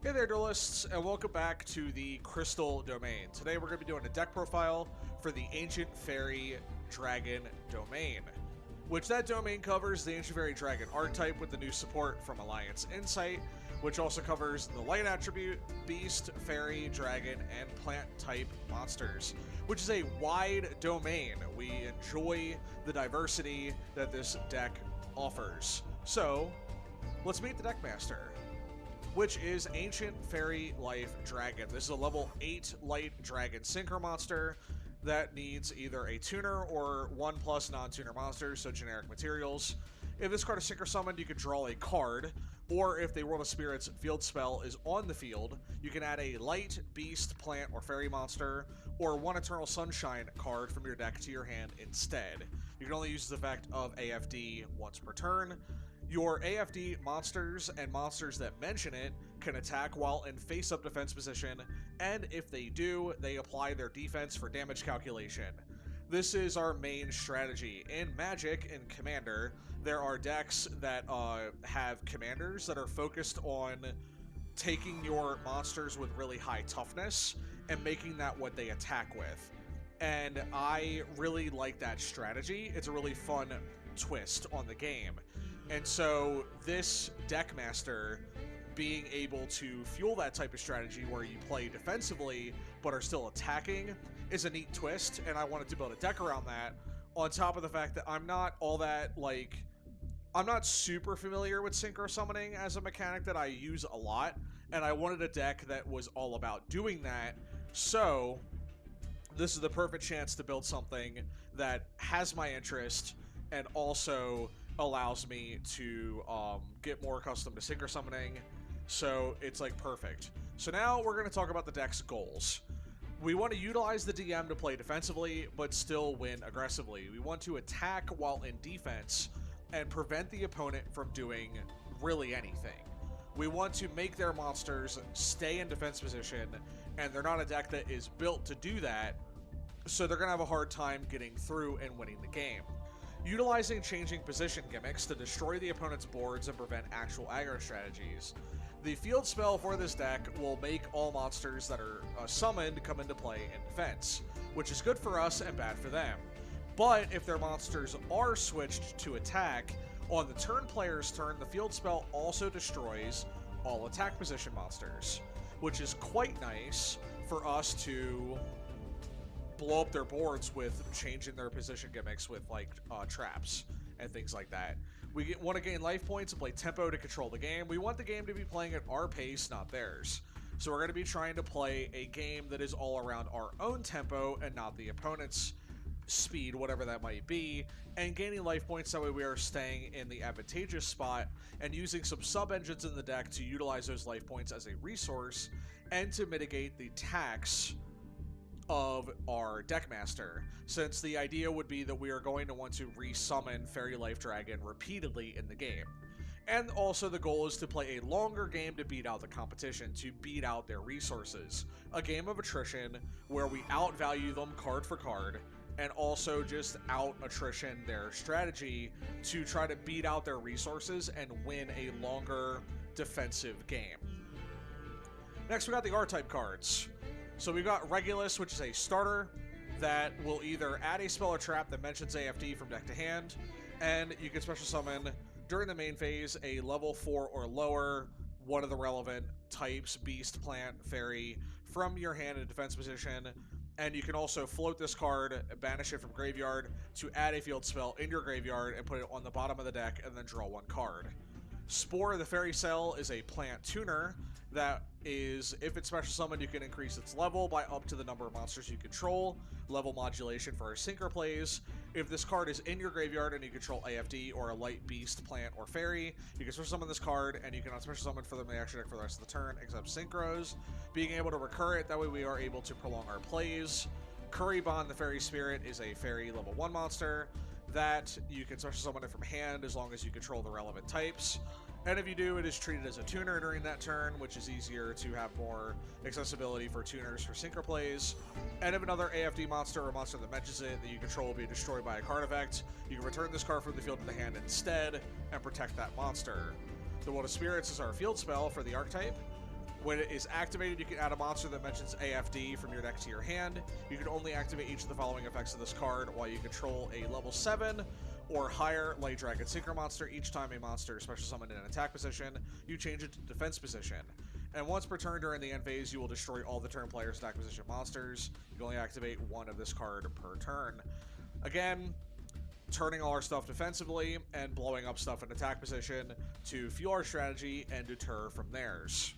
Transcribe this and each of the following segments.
Hey there, duelists, and welcome back to the Crystal Domain. Today we're going to be doing a deck profile for the Ancient Fairy Dragon Domain, which that domain covers the Ancient Fairy Dragon archetype with the new support from Alliance Insight, which also covers the light attribute, beast, fairy, dragon, and plant type monsters, which is a wide domain. We enjoy the diversity that this deck offers. So, let's meet the deck master, which is Ancient Fairy Life Dragon. This is a level 8 light dragon synchro monster that needs either a tuner or 1+ non-tuner monsters, so generic materials. If this card is synchro summoned, you can draw a card, or if the World of Spirits field spell is on the field, you can add a light, beast, plant, or fairy monster, or one Eternal Sunshine card from your deck to your hand instead. You can only use the effect of AFD once per turn. Your AFD monsters and monsters that mention it can attack while in face-up defense position, and if they do, they apply their defense for damage calculation. This is our main strategy. In Magic and Commander, there are decks that have commanders that are focused on taking your monsters with really high toughness and making that what they attack with. And I really like that strategy. It's a really fun twist on the game. And so this deck master being able to fuel that type of strategy where you play defensively but are still attacking is a neat twist, and I wanted to build a deck around that, on top of the fact that I'm not super familiar with synchro summoning as a mechanic that I use a lot, and I wanted a deck that was all about doing that. So this is the perfect chance to build something that has my interest and also allows me to get more accustomed to synchro summoning. So it's like perfect. So now we're going to talk about the deck's goals. We want to utilize the DM to play defensively, but still win aggressively. We want to attack while in defense and prevent the opponent from doing really anything. We want to make their monsters stay in defense position, and they're not a deck that is built to do that, so they're going to have a hard time getting through and winning the game. Utilizing changing position gimmicks to destroy the opponent's boards and prevent actual aggro strategies. The field spell for this deck will make all monsters that are summoned come into play in defense, which is good for us and bad for them. But if their monsters are switched to attack, on the turn player's turn, the field spell also destroys all attack position monsters, which is quite nice for us to blow up their boards with changing their position gimmicks with like traps and things like that. We want to gain life points and play tempo to control the game. We want the game to be playing at our pace, not theirs. So we're going to be trying to play a game that is all around our own tempo and not the opponent's speed, whatever that might be, and gaining life points. That way we are staying in the advantageous spot and using some sub-engines in the deck to utilize those life points as a resource and to mitigate the tax of our deckmaster, since the idea would be that we are going to want to resummon Fairy Life Dragon repeatedly in the game. And also the goal is to play a longer game to beat out the competition, to beat out their resources. A game of attrition where we outvalue them card for card, and also just out-attrition their strategy to try to beat out their resources and win a longer defensive game. Next, we got the Archetype cards. So we've got Regulus, which is a starter that will either add a spell or trap that mentions AFD from deck to hand, and you can special summon during the main phase a level 4 or lower, one of the relevant types, beast, plant, fairy, from your hand in defense position. And you can also float this card, banish it from graveyard, to add a field spell in your graveyard and put it on the bottom of the deck and then draw one card. Spore the Fairy Cell is a plant tuner that is, if it's special summoned, you can increase its level by up to the number of monsters you control. Level modulation for our synchro plays. If this card is in your graveyard and you control AFD or a light beast, plant, or fairy, you can special summon this card and you cannot special summon for them in the action deck for the rest of the turn, except synchros. Being able to recur it, that way we are able to prolong our plays. Curry Bond the Fairy Spirit is a fairy level 1 monster that you can special summon it from hand as long as you control the relevant types. And if you do, it is treated as a tuner during that turn, which is easier to have more accessibility for tuners for synchro plays. And if another AFD monster or monster that mentions it that you control will be destroyed by a card effect, you can return this card from the field to the hand instead and protect that monster. The World of Spirits is our field spell for the Archetype. When it is activated, you can add a monster that mentions AFD from your deck to your hand. You can only activate each of the following effects of this card while you control a level 7 or higher Light Dragon Synchro monster. Each time a monster is special summoned in an attack position, you change it to defense position. And once per turn during the end phase, you will destroy all the turn player's attack position monsters. You can only activate one of this card per turn. Again, turning all our stuff defensively and blowing up stuff in attack position to fuel our strategy and deter from theirs.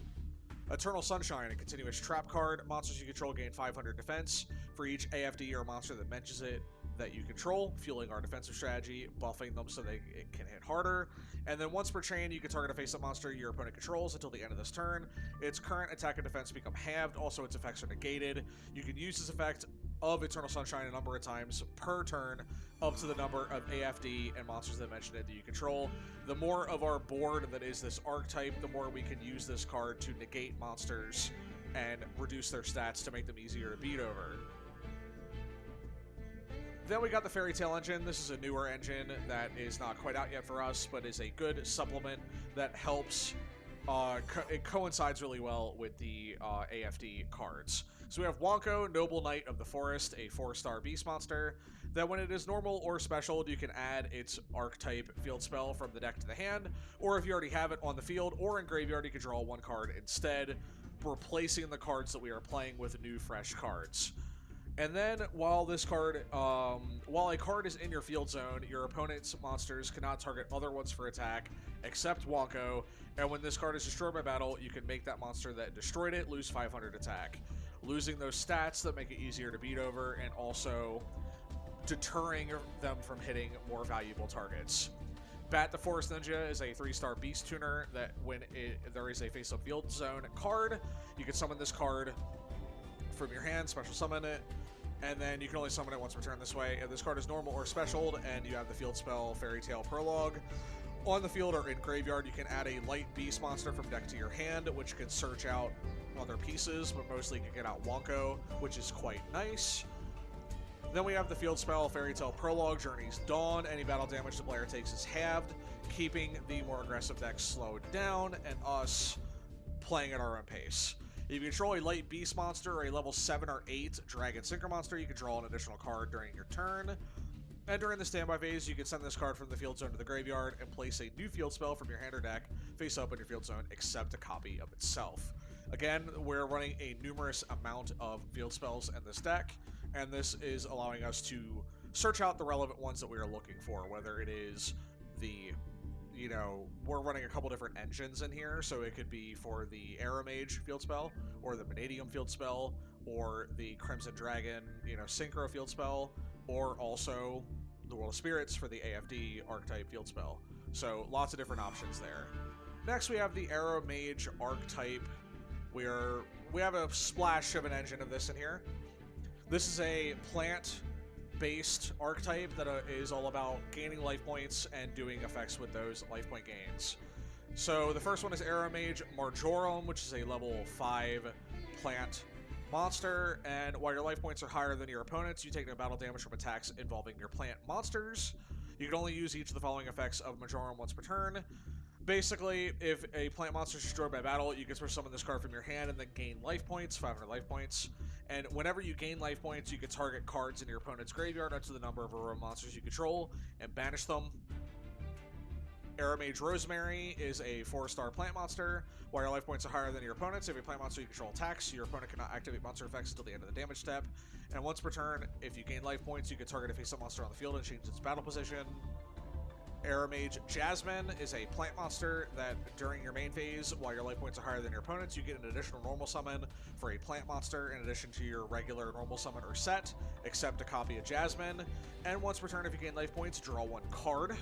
Eternal Sunshine, a continuous trap card. Monsters you control gain 500 defense for each AFD or monster that mentions it that you control, fueling our defensive strategy, buffing them so it can hit harder. And then once per chain, you can target a face-up monster your opponent controls until the end of this turn. Its current attack and defense become halved. Also, its effects are negated. You can use this effect of Eternal Sunshine a number of times per turn, up to the number of AFD and monsters that mention it that you control. The more of our board that is this archetype, the more we can use this card to negate monsters and reduce their stats to make them easier to beat over. Then we got the Fairy Tail engine. This is a newer engine that is not quite out yet for us, but is a good supplement that helps. It coincides really well with the AFD cards. So we have Wonko, Noble Knight of the Forest, a 4-star beast monster, that when it is normal or special, you can add its archetype field spell from the deck to the hand, or if you already have it on the field or in graveyard, you can draw one card instead, replacing the cards that we are playing with new fresh cards. And then, while a card is in your field zone, your opponent's monsters cannot target other ones for attack, except Wonko, and when this card is destroyed by battle, you can make that monster that destroyed it lose 500 attack, losing those stats that make it easier to beat over, and also deterring them from hitting more valuable targets. Bat the Forest Ninja is a 3-star beast tuner that when there is a face-up field zone card, you can summon this card from your hand, special summon it, and then you can only summon it once per turn this way. If this card is normal or special, and you have the field spell Fairy Tail Prologue, on the field or in graveyard, you can add a light beast monster from deck to your hand, which can search out other pieces, but mostly you can get out Wonko, which is quite nice. Then we have the field spell Fairy Tail Prologue, Journey's Dawn. Any battle damage the player takes is halved, keeping the more aggressive decks slowed down and us playing at our own pace. If you control a light beast monster or a level 7 or 8 dragon synchro monster, you can draw an additional card during your turn. And during the standby phase, you can send this card from the field zone to the graveyard and place a new field spell from your hand or deck face up in your field zone, except a copy of itself. Again, we're running a numerous amount of field spells in this deck, and this is allowing us to search out the relevant ones that we are looking for, whether it is we're running a couple different engines in here, so it could be for the Aromage field spell, or the Mannadium field spell, or the Crimson Dragon, Synchro field spell, or also the World of Spirits for the AFD archetype field spell. So lots of different options there. Next, we have the Aromage archetype. We have a splash of an engine of this in here. This is a plant-based archetype that is all about gaining life points and doing effects with those life point gains. So the first one is Aromage Marjoram, which is a level 5 plant monster, and while your life points are higher than your opponent's, you take no battle damage from attacks involving your plant monsters. You can only use each of the following effects of Marjoram once per turn. Basically, if a plant monster is destroyed by battle, you can summon this card from your hand and then gain life points, 500 life points. And whenever you gain life points, you can target cards in your opponent's graveyard up to the number of Aurora monsters you control and banish them. Aromage Rosemary is a 4-star plant monster. While your life points are higher than your opponent's, if a plant monster you control attacks, your opponent cannot activate monster effects until the end of the damage step. And once per turn, if you gain life points, you can target a face-up monster on the field and change its battle position. Aromage Jasmine is a plant monster that during your main phase, while your life points are higher than your opponent's, you get an additional normal summon for a plant monster in addition to your regular normal summon or set, except a copy of Jasmine. And once per turn, if you gain life points, draw one card.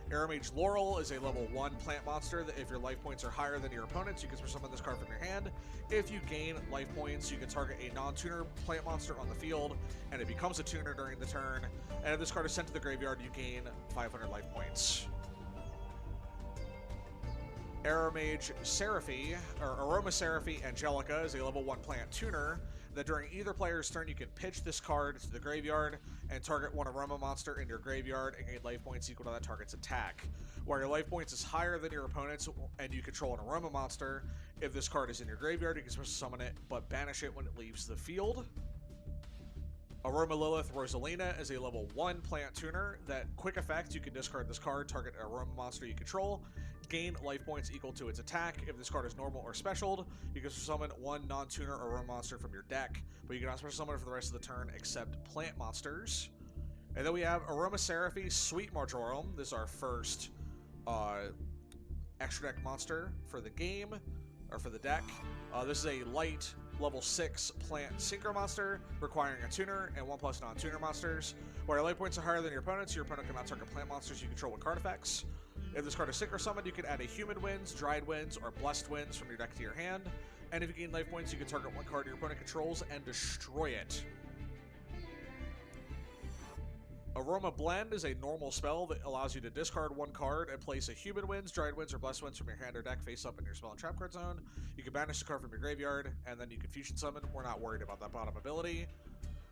Aromage Laurel is a level 1 plant monster that if your life points are higher than your opponent's, you can summon this card from your hand. If you gain life points, you can target a non-tuner plant monster on the field, and it becomes a tuner during the turn. And if this card is sent to the graveyard, you gain 500 life points. Aromage Seraphy, or Aroma Seraphy Angelica, is a level 1 plant tuner that during either player's turn you can pitch this card to the graveyard and target one Aroma monster in your graveyard and gain life points equal to that target's attack. While your life points is higher than your opponent's and you control an Aroma monster, if this card is in your graveyard, you can special summon it, but banish it when it leaves the field. Aroma Lilith Rosalina is a level 1 plant tuner that, quick effect, you can discard this card, target an Aroma monster you control, gain life points equal to its attack. If this card is normal or specialed, you can summon one non-tuner Aroma monster from your deck, but you cannot special summon it for the rest of the turn except plant monsters. And then we have Aroma Seraphy Sweet Marjoram. This is our first extra deck monster for the game, or for the deck. This is a light level 6 plant synchro monster requiring a tuner and 1+ non-tuner monsters. While your life points are higher than your opponent's, your opponent cannot target plant monsters you control with card effects. If this card is synchro summoned, you can add a Humid Winds, Dried Winds, or Blessed Winds from your deck to your hand. And if you gain life points, you can target one card your opponent controls and destroy it. Aroma Blend is a normal spell that allows you to discard one card and place a Humid Winds, Dried Winds, or Blessed Winds from your hand or deck face up in your spell and trap card zone. You can banish the card from your graveyard, and then you can fusion summon. We're not worried about that bottom ability.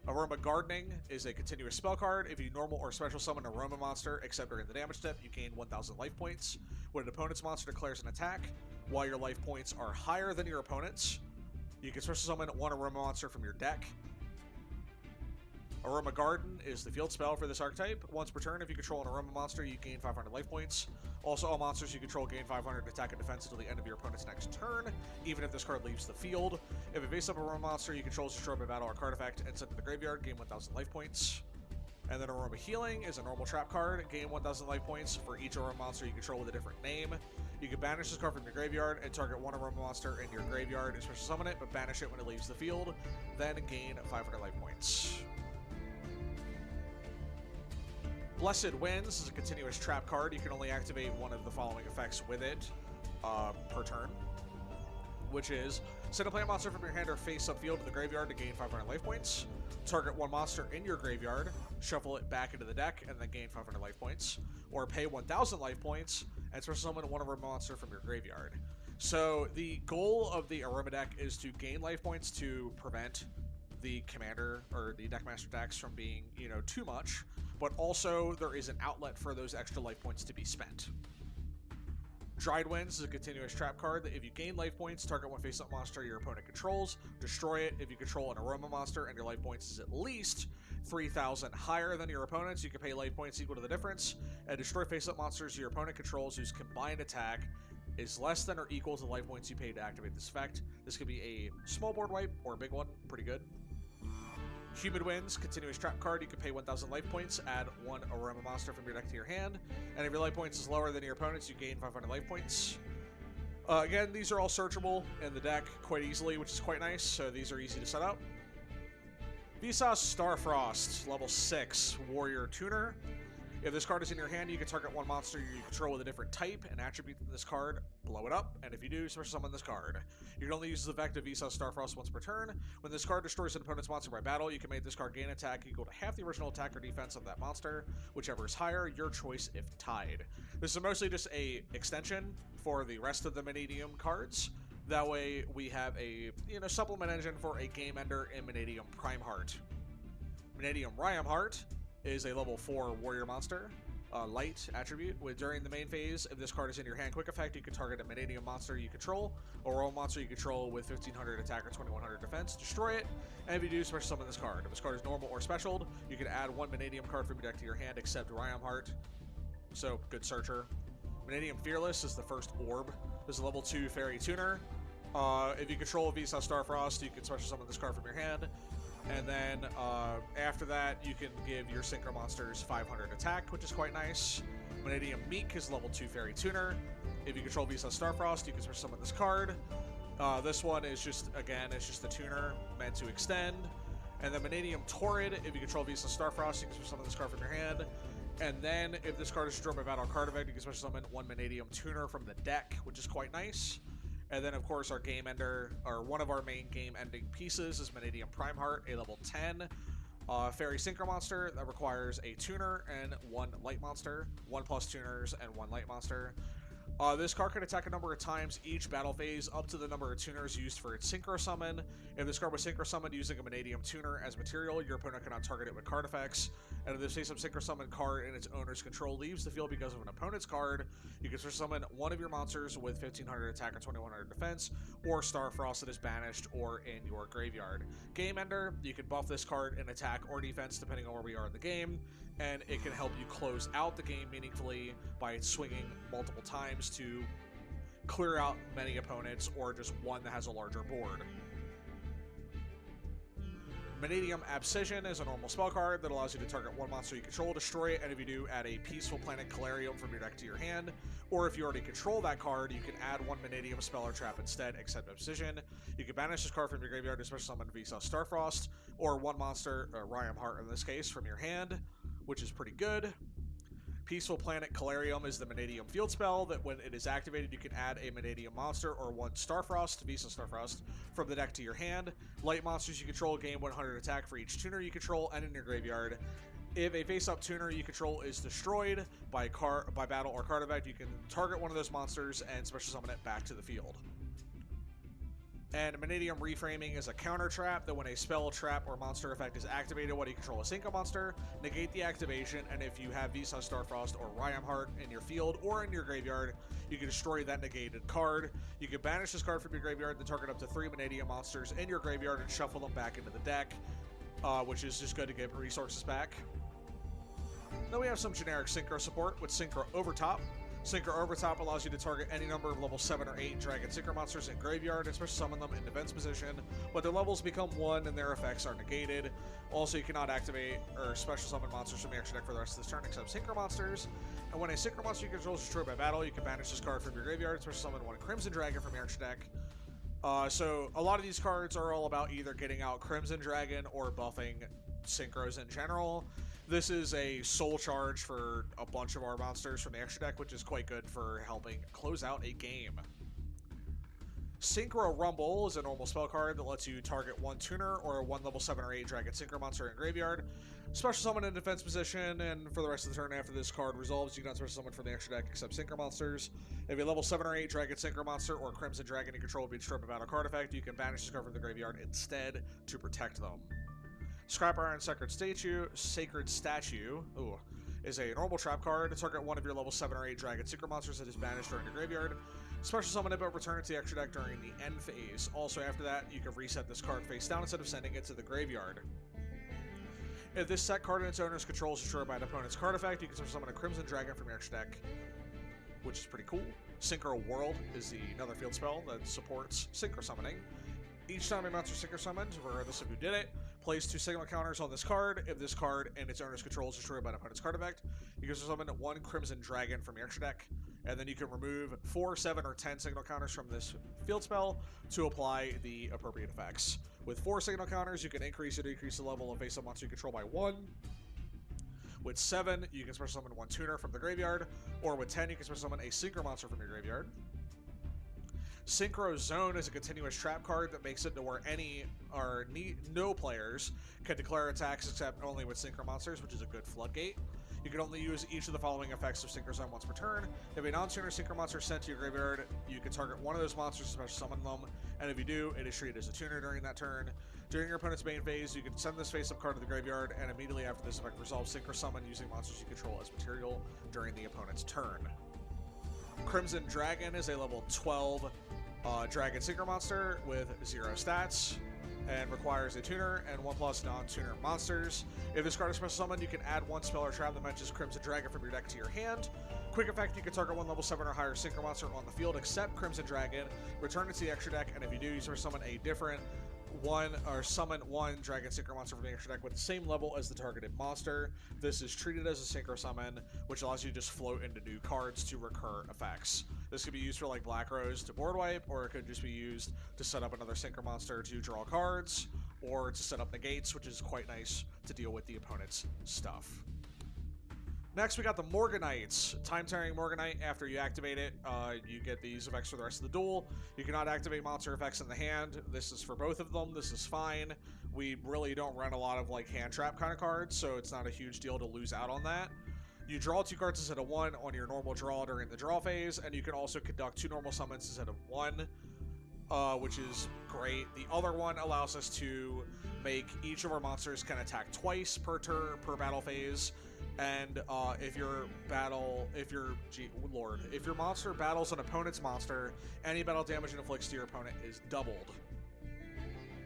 Aroma Gardening is a continuous spell card. If you normal or special summon an Aroma monster, except during the damage step, you gain 1,000 life points. When an opponent's monster declares an attack, while your life points are higher than your opponent's, you can special summon one Aroma monster from your deck. Aroma Garden is the field spell for this archetype. Once per turn, if you control an Aroma monster, you gain 500 life points. Also, all monsters you control gain 500 attack and defense until the end of your opponent's next turn, even if this card leaves the field. If a face-up Aroma monster you control is destroyed by battle or card effect and sent to the graveyard, gain 1,000 life points. And then Aroma Healing is a normal trap card. Gain 1,000 life points for each Aroma monster you control with a different name. You can banish this card from your graveyard and target one Aroma monster in your graveyard and special summon it, but banish it when it leaves the field. Then gain 500 life points. Blessed Winds is a continuous trap card. You can only activate one of the following effects with it per turn, which is send a plant monster from your hand or face up field to the graveyard to gain 500 life points. Target one monster in your graveyard, shuffle it back into the deck, and then gain 500 life points. Or pay 1,000 life points and special summon one Aroma monster from your graveyard. So the goal of the Aroma deck is to gain life points to prevent the commander or the deckmaster decks from being, too much, but also there is an outlet for those extra life points to be spent. Dried Winds is a continuous trap card that if you gain life points, target one face-up monster your opponent controls, destroy it. If you control an Aroma monster and your life points is at least 3,000 higher than your opponent's, you can pay life points equal to the difference, and destroy face-up monsters your opponent controls whose combined attack is less than or equal to the life points you paid to activate this effect. This could be a small board wipe or a big one, pretty good. Humid Winds, continuous trap card. You can pay 1,000 life points, add one Aroma monster from your deck to your hand, and if your life points is lower than your opponent's, you gain 500 life points. Again, these are all searchable in the deck quite easily, which is quite nice, so these are easy to set up. Vsauce Starfrost, level 6 Warrior Tuner. If this card is in your hand, you can target one monster you control with a different type and attribute in this card, blow it up, and if you do, special summon this card. You can only use the effect of Vsauce Starfrost once per turn. When this card destroys an opponent's monster by battle, you can make this card gain attack equal to half the original attack or defense of that monster, whichever is higher, your choice if tied. This is mostly just a extension for the rest of the Mannadium cards. That way, we have a supplement engine for a game ender in Mannadium Primeheart. Mannadium Rhyamheart is a level 4 warrior monster, light attribute. During the main phase, if this card is in your hand, quick effect, you can target a Mannadium monster you control, or a monster you control with 1,500 attack or 2,100 defense, destroy it, and if you do, special summon this card. If this card is normal or specialed, you can add one Mannadium card from your deck to your hand, except Rhyamheart, so good searcher. Mannadium Fearless is the first orb. This is a level 2 fairy tuner. If you control Vsauce Starfrost, you can special summon this card from your hand. And then after that, you can give your Synchro monsters 500 attack, which is quite nice. Mannadium Meek is level 2 fairy tuner. If you control Vsauce Starfrost, you can special summon this card. This one is just a tuner meant to extend. And then Mannadium Torrid, if you control Vsauce Starfrost, you can special summon this card from your hand. And then if this card is destroyed by battle card effect, you can special summon one Mannadium tuner from the deck, which is quite nice. And then, of course, our game ender, or one of our main game-ending pieces, is Mannadium Primeheart, a level 10 fairy synchro monster that requires a tuner and one light monster, 1+ tuners and one light monster. This card can attack a number of times each battle phase, up to the number of tuners used for its Synchro Summon. If this card was Synchro Summoned using a Mannadium tuner as material, your opponent cannot target it with card effects. And if this face-up Synchro Summon card in its owner's control leaves the field because of an opponent's card, you can summon one of your monsters with 1500 attack or 2100 defense, or Starfrost that is banished or in your graveyard. Game Ender, you can buff this card in attack or defense depending on where we are in the game, and it can help you close out the game meaningfully by swinging multiple times to clear out many opponents or just one that has a larger board. Mannadium Abscission is a normal spell card that allows you to target one monster you control, destroy it, and if you do, add a Peaceful Planet Calarium from your deck to your hand. Or if you already control that card, you can add one Mannadium spell or trap instead, except Abscission. You can banish this card from your graveyard to special summon Visa Starfrost, or one monster, Ryam Heart in this case, from your hand, which is pretty good. Peaceful Planet Calarium is the Mannadium field spell that when it is activated, you can add a Mannadium monster or one Starfrost, Visa Starfrost, from the deck to your hand. Light monsters you control gain 100 attack for each tuner you control and in your graveyard. If a face-up tuner you control is destroyed by battle or card effect, you can target one of those monsters and special summon it back to the field. And Mannadium Reframing is a counter trap that when a spell, trap, or monster effect is activated while you control a Synchro monster, negate the activation, and if you have Visa Starfrost or Ryam Heart in your field or in your graveyard, you can destroy that negated card. You can banish this card from your graveyard, then target up to 3 Mannadium monsters in your graveyard and shuffle them back into the deck, which is just good to get resources back. Then we have some generic Synchro support with Synchro Overtop. Synchro Overtop allows you to target any number of level 7 or 8 Dragon Synchro monsters in graveyard and special summon them in defense position, but their levels become 1 and their effects are negated. Also, you cannot activate or special summon monsters from the extra deck for the rest of this turn except Synchro monsters. And when a Synchro monster you control is destroyed by battle, you can banish this card from your graveyard and special summon one Crimson Dragon from your extra deck. So a lot of these cards are all about either getting out Crimson Dragon or buffing Synchros in general. This is a soul charge for a bunch of our monsters from the extra deck, which is quite good for helping close out a game. Synchro Rumble is a normal spell card that lets you target one tuner or one level 7 or 8 Dragon Synchro monster in graveyard, special summon in defense position, and for the rest of the turn after this card resolves, you cannot special summon from the extra deck except Synchro monsters. If a level 7 or 8 Dragon Synchro monster or Crimson Dragon you control will be destroyed by battle card effect, you can banish this card from the graveyard instead to protect them. Scrap Iron Sacred Statue is a normal trap card to target one of your level 7 or 8 Dragon Synchro monsters that is banished during your graveyard. Special summon it, but return it to the extra deck during the end phase. Also, after that, you can reset this card face down instead of sending it to the graveyard. If this set card in its owner's control is destroyed by an opponent's card effect, you can special summon a Crimson Dragon from your extra deck, which is pretty cool. Synchro World is another field spell that supports Synchro Summoning. Each time a monster Synchro summoned, regardless of who did it, place 2 signal counters on this card. If this card and its owner's control is destroyed by an opponent's card effect, you can summon 1 Crimson Dragon from your extra deck, and then you can remove 4, 7, or 10 signal counters from this field spell to apply the appropriate effects. With 4 signal counters, you can increase or decrease the level of face-up monster you control by 1. With 7, you can special summon 1 tuner from the graveyard, or with 10, you can special summon a Synchro monster from your graveyard. Synchro Zone is a continuous trap card that makes it to where no players can declare attacks except only with Synchro monsters, which is a good floodgate. You can only use each of the following effects of Synchro Zone once per turn. If a non-tuner Synchro monster is sent to your graveyard, you can target one of those monsters to special summon them, and if you do, it is treated as a tuner during that turn. During your opponent's main phase, you can send this face-up card to the graveyard, and immediately after this effect resolves, Synchro Summon using monsters you control as material during the opponent's turn. Crimson Dragon is a level 12 Dragon Synchro monster with 0 stats and requires a tuner and 1+ non-tuner monsters. If this card is special summoned, you can add 1 spell or trap that matches Crimson Dragon from your deck to your hand. Quick effect, you can target 1 level 7 or higher Synchro monster on the field except Crimson Dragon, return it to the extra deck, and if you do, you special summon a different summon 1 Dragon Synchro monster from the extra deck with the same level as the targeted monster. This is treated as a Synchro Summon, which allows you to just float into new cards to recur effects. This could be used for like Black Rose to board wipe, or it could just be used to set up another Synchro monster to draw cards, or to set up negates, which is quite nice to deal with the opponent's stuff. Next, we got the Morganites. Time-tearing Morganite, after you activate it, you get these effects for the rest of the duel. You cannot activate monster effects in the hand. This is for both of them. This is fine. We really don't run a lot of like hand trap kind of cards, so it's not a huge deal to lose out on that. You draw 2 cards instead of 1 on your normal draw during the draw phase, and you can also conduct 2 normal summons instead of 1, which is great. The other one allows us to make each of our monsters can attack twice per turn, per battle phase, and if your monster battles an opponent's monster, any battle damage it inflicts to your opponent is doubled.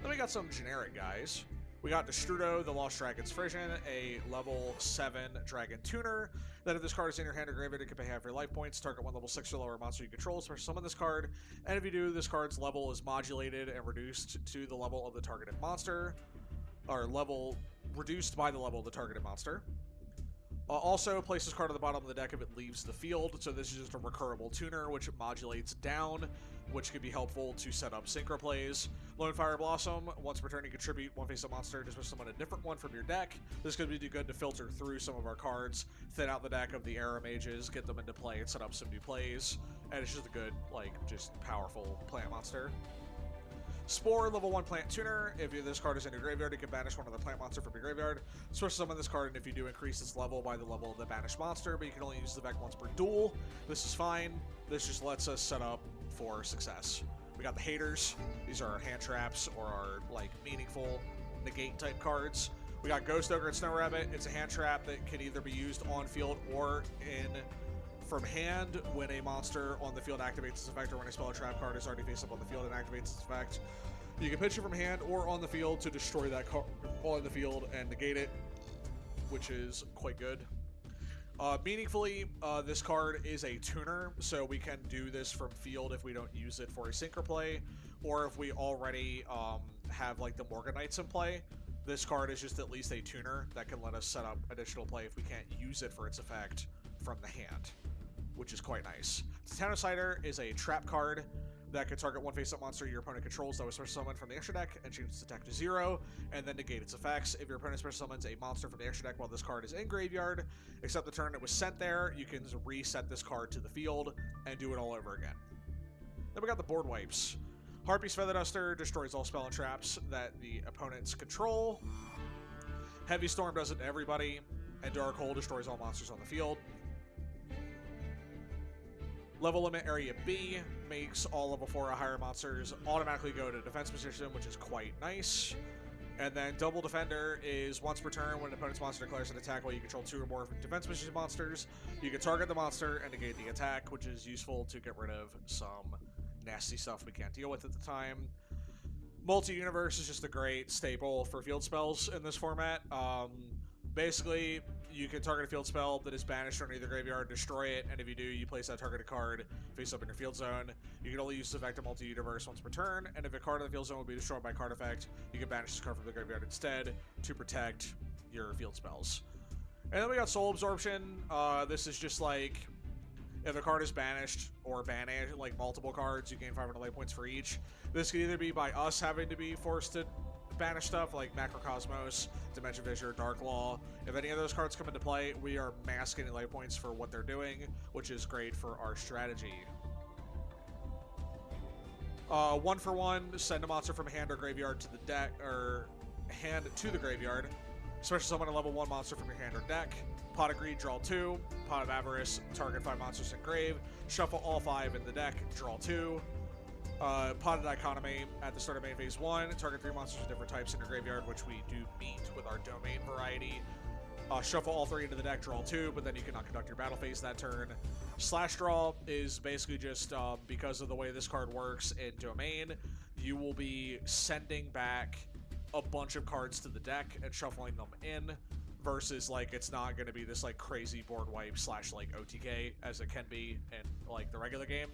Then we got some generic guys. We got Destrudo, the Lost Dragon's Frisian, a level 7 Dragon Tuner. That if this card is in your hand or graveyard, it can pay half your life points. Target 1 level 6 or lower monster you control, special summon this card. And if you do, this card's level is modulated and reduced to the level of the targeted monster. Or level reduced by the level of the targeted monster. Also, place this card at the bottom of the deck if it leaves the field. So this is just a recurable tuner, which modulates down, which could be helpful to set up synchro plays. Lone Fire Blossom, once per turn you contribute 1 face-up monster, just summon a different one from your deck. This could be good to filter through some of our cards, thin out the deck of the Aromages, get them into play and set up some new plays. And it's just a good, just powerful plant monster. Spore, level 1 plant tuner. If this card is in your graveyard, you can banish one other plant monster from your graveyard. Special summon this card, and if you do, increase its level by the level of the banished monster, but you can only use the effect once per duel. This is fine. This just lets us set up for success. We got the haters. These are our hand traps or our meaningful negate type cards. We got Ghost Ogre and Snow Rabbit. It's a hand trap that can either be used on field or from hand when a monster on the field activates its effect, or when a spell or trap card is already face up on the field and activates its effect. You can pitch it from hand or on the field to destroy that card on the field and negate it, which is quite good. Meaningfully, this card is a tuner, so we can do this from field if we don't use it for a synchro play, or if we already have the Morganites in play. This card is just at least a tuner that can let us set up additional play if we can't use it for its effect from the hand, which is quite nice. Titanocyter is a trap card that can target 1 face-up monster your opponent controls that was special summoned from the extra deck and change its attack to 0, and then negate its effects. If your opponent special summons a monster from the extra deck while this card is in graveyard, except the turn it was sent there, you can reset this card to the field and do it all over again. Then we got the board wipes. Harpy's Feather Duster destroys all spell and traps that the opponents control. Heavy Storm does it to everybody, and Dark Hole destroys all monsters on the field. Level Limit Area B makes all level 4 or higher monsters automatically go to defense position, which is quite nice. And then Double Defender is once per turn when an opponent's monster declares an attack while you control 2 or more defense position monsters. You can target the monster and negate the attack, which is useful to get rid of some nasty stuff we can't deal with at the time. Multi-Universe is just a great staple for field spells in this format. Basically, you can target a field spell that is banished from either graveyard, destroy it, and if you do, you place that targeted card face up in your field zone. You can only use the effect of Multi-Universe once per turn, and if a card in the field zone will be destroyed by card effect, you can banish this card from the graveyard instead to protect your field spells. And then we got Soul Absorption. This is just if a card is banished or banished, multiple cards, you gain 500 life points for each. This could either be by us having to be forced to banish stuff like Macrocosmos, Dimension Fissure, Dark Law. If any of those cards come into play, we are masking life points for what they're doing, which is great for our strategy. 1 for 1, send a monster from hand or graveyard to the deck, or hand to the graveyard. Special summon a level 1 monster from your hand or deck. Pot of Greed, draw 2. Pot of Avarice, target 5 monsters in grave. Shuffle all 5 in the deck, draw 2. Pot of Dichotomy at the start of main phase 1. Target 3 monsters of different types in your graveyard, which we do meet with our domain variety. Shuffle all 3 into the deck, draw 2, but then you cannot conduct your battle phase that turn. Slash Draw is basically just because of the way this card works in domain, you will be sending back a bunch of cards to the deck and shuffling them in, versus it's not going to be this crazy board wipe / OTK as it can be in the regular game.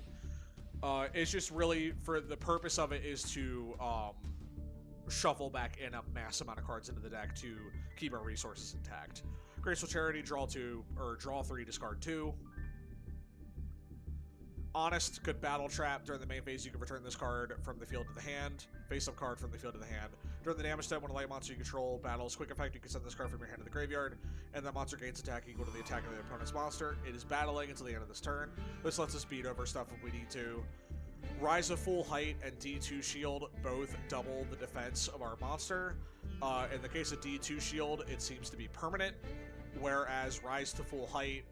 It's just really, for the purpose of it, is to shuffle back in a mass amount of cards into the deck to keep our resources intact. Graceful Charity, draw 2, or draw 3, discard 2. Honest, good battle trap. During the main phase, you can return this card from the field to the hand. Face-up card from the field to the hand. During the damage step, when a light monster you control battles quick effect, you can send this card from your hand to the graveyard, and that monster gains attack equal to the attack of the opponent's monster. It is battling until the end of this turn. This lets us beat over stuff if we need to. Rise of Full Height and D2 Shield both double the defense of our monster. In the case of D2 Shield, it seems to be permanent. whereas Rise to Full Height,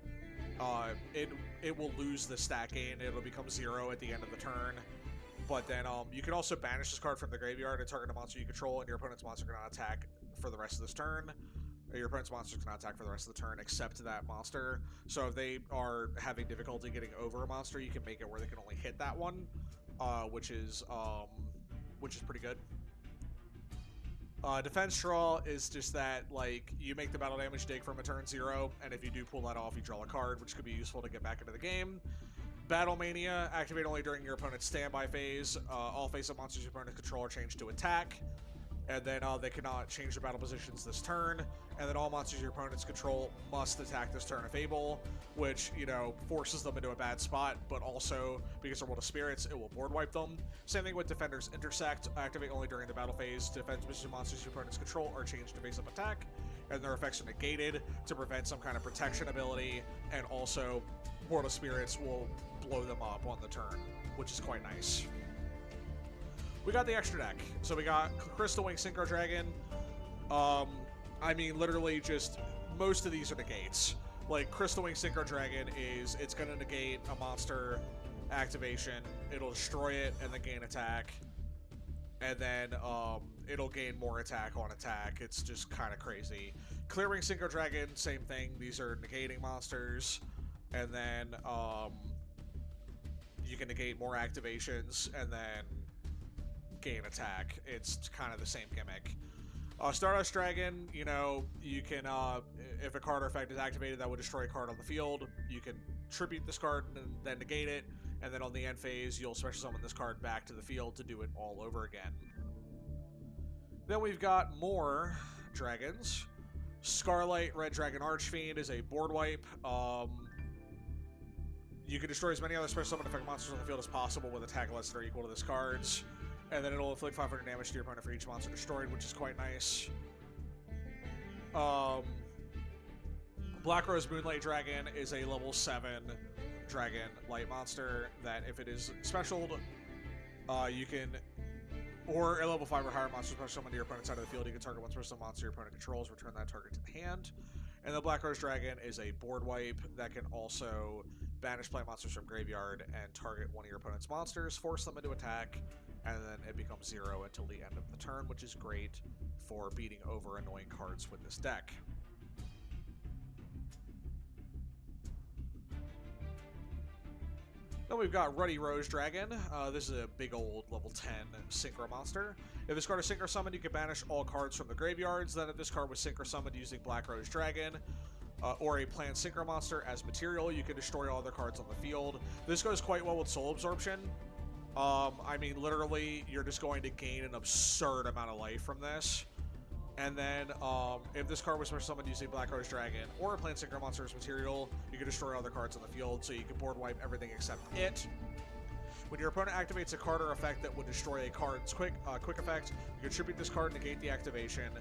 it will lose the stat gain. It'll become 0 at the end of the turn. But then you can also banish this card from the graveyard and target a monster you control, and your opponent's monster cannot attack for the rest of this turn. Your opponent's monsters cannot attack for the rest of the turn except that monster. So if they are having difficulty getting over a monster, you can make it where they can only hit that one, which is pretty good. Defense draw is just that, like, you make the battle damage dig from a turn 0, and if you do pull that off, you draw a card, which could be useful to get back into the game. Battle Mania, activate only during your opponent's standby phase. All face-up monsters your opponent control are changed to attack. And then they cannot change their battle positions this turn. And then all monsters your opponents control must attack this turn if able, which, you know, forces them into a bad spot, but also, because they're World of Spirits, it will board wipe them. Same thing with Defender's Intersect. Activate only during the battle phase. Defense position monsters your opponents control are changed to face-up attack, and their effects are negated to prevent some kind of protection ability, and also World of Spirits will blow them up on the turn, which is quite nice. We got the extra deck. So we got Crystal Wing Synchro Dragon. I mean, literally just most of these are negates. Like, Crystal Wing Synchro Dragon is, it's going to negate a monster activation. It'll destroy it and then gain attack. And then it'll gain more attack on attack. It's just kind of crazy. Clearing Synchro Dragon, same thing. These are negating monsters. And then you can negate more activations and then gain attack. It's kind of the same gimmick. Stardust Dragon, you know, you can, if a card or effect is activated that would destroy a card on the field, you can tribute this card and then negate it, and then on the end phase, you'll special summon this card back to the field to do it all over again. Then we've got more dragons. Scarlight Red Dragon Archfiend is a board wipe. You can destroy as many other special summon effect monsters on the field as possible with attack less than or equal to this card's. And then it'll inflict 500 damage to your opponent for each monster destroyed, which is quite nice. Black Rose Moonlight Dragon is a level 7 dragon light monster that if it is specialed, you can, or a level 5 or higher monster special summon to your opponent's side of the field, you can target one special monster your opponent controls, return that target to the hand. And the Black Rose Dragon is a board wipe that can also banish play monsters from graveyard and target one of your opponent's monsters, force them into attack, and then it becomes 0 until the end of the turn, which is great for beating over annoying cards with this deck. Then we've got Ruddy Rose Dragon. This is a big old level 10 Synchro monster. If this card is Synchro summoned, you can banish all cards from the graveyards. Then if this card was Synchro summoned using Black Rose Dragon, or a planned Synchro monster as material, you can destroy all other cards on the field. This goes quite well with Soul Absorption. I mean, literally, you're just going to gain an absurd amount of life from this. And then, if this card was special summoned using Black Rose Dragon or a planned Synchro monster as material, you can destroy other cards on the field, so you can board wipe everything except it. When your opponent activates a card or effect that would destroy a card's quick effect, you can tribute this card, negate the activation,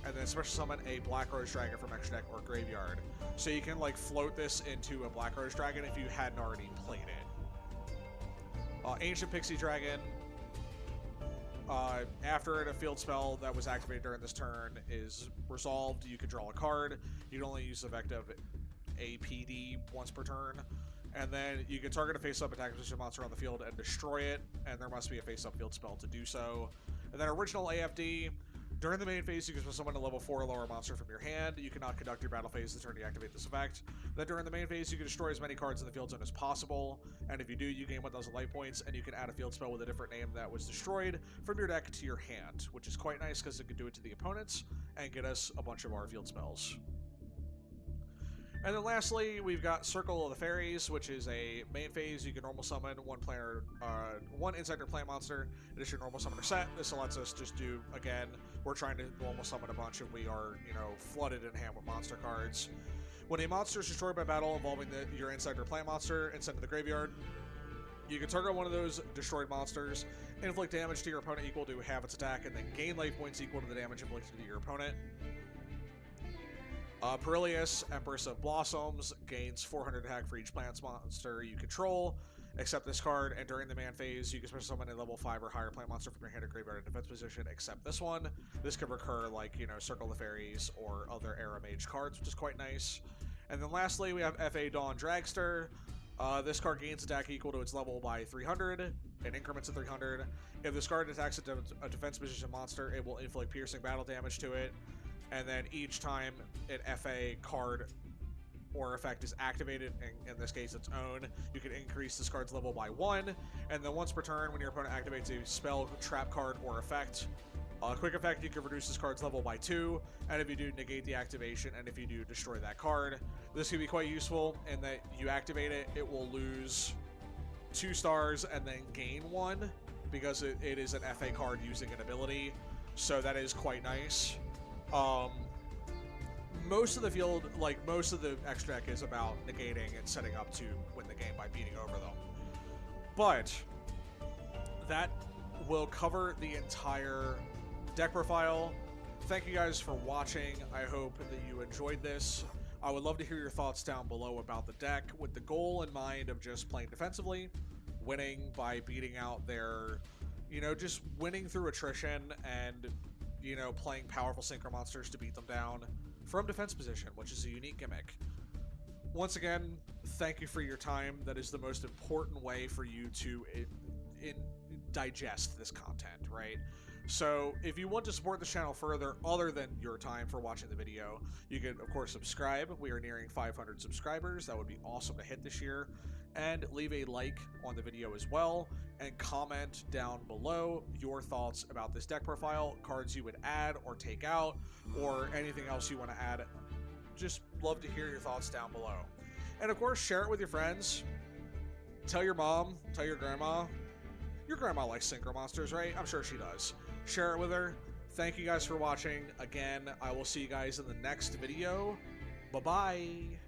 and then special summon a Black Rose Dragon from extra deck or graveyard. So you can, like, float this into a Black Rose Dragon if you hadn't already played it. Ancient Pixie Dragon. After a field spell that was activated during this turn is resolved, you can draw a card. You can only use the effect of APD once per turn. And then you can target a face-up attack position monster on the field and destroy it, and there must be a face-up field spell to do so. And then original AFD. During the main phase, you can summon a level 4 or lower monster from your hand. You cannot conduct your battle phase the turn you activate this effect. Then during the main phase, you can destroy as many cards in the field zone as possible. And if you do, you gain 1,000 life points, and you can add a field spell with a different name that was destroyed from your deck to your hand, which is quite nice because it can do it to the opponents and get us a bunch of our field spells. And then lastly, we've got Circle of the Fairies, which is a main phase. You can normal summon one insect or plant monster. It is your normal summoner set. This lets us just do, again, we're trying to normal summon a bunch and we are, you know, flooded in hand with monster cards. When a monster is destroyed by battle involving your insect or plant monster and sent to the graveyard, you can target one of those destroyed monsters, inflict damage to your opponent equal to half its attack, and then gain life points equal to the damage inflicted to your opponent. Perilius, Empress of Blossoms, gains 400 attack for each plant monster you control, Except this card, and during the man phase, you can special summon a level 5 or higher plant monster from your hand or graveyard in defense position, except this one. This could recur like, you know, Circle of the Fairies or other Aromage cards, which is quite nice. And then lastly, we have FA Dawn Dragster. This card gains attack equal to its level by 300, in increments of 300. If this card attacks a defense position monster, it will inflict piercing battle damage to it. And then each time an FA card or effect is activated, in this case its own, you can increase this card's level by 1, and then once per turn, when your opponent activates a spell, trap card, or effect, quick effect, you can reduce this card's level by 2, and if you do, negate the activation, and if you do, destroy that card. This can be quite useful in that you activate it, it will lose 2 stars and then gain 1, because it is an FA card using an ability, so that is quite nice. Most of the field, like most of the extra deck, is about negating and setting up to win the game by beating over them. But that will cover the entire deck profile. Thank you guys for watching. I hope that you enjoyed this. I would love to hear your thoughts down below about the deck, with the goal in mind of just playing defensively, winning by beating out their, you know, just winning through attrition and, you know, playing powerful synchro monsters to beat them down from defense position, which is a unique gimmick. Once again, thank you for your time. That is the most important way for you to digest this content, right? So if you want to support this channel further, other than your time for watching the video, you can, of course, subscribe. We are nearing 500 subscribers. That would be awesome to hit this year. And leave a like on the video as well, and comment down below your thoughts about this deck profile, cards you would add or take out, or anything else you want to add. Just love to hear your thoughts down below. And of course, share it with your friends. Tell your mom, tell your grandma. Your grandma likes synchro monsters, right? I'm sure she does. Share it with her. Thank you guys for watching. Again, I will see you guys in the next video. Bye-bye.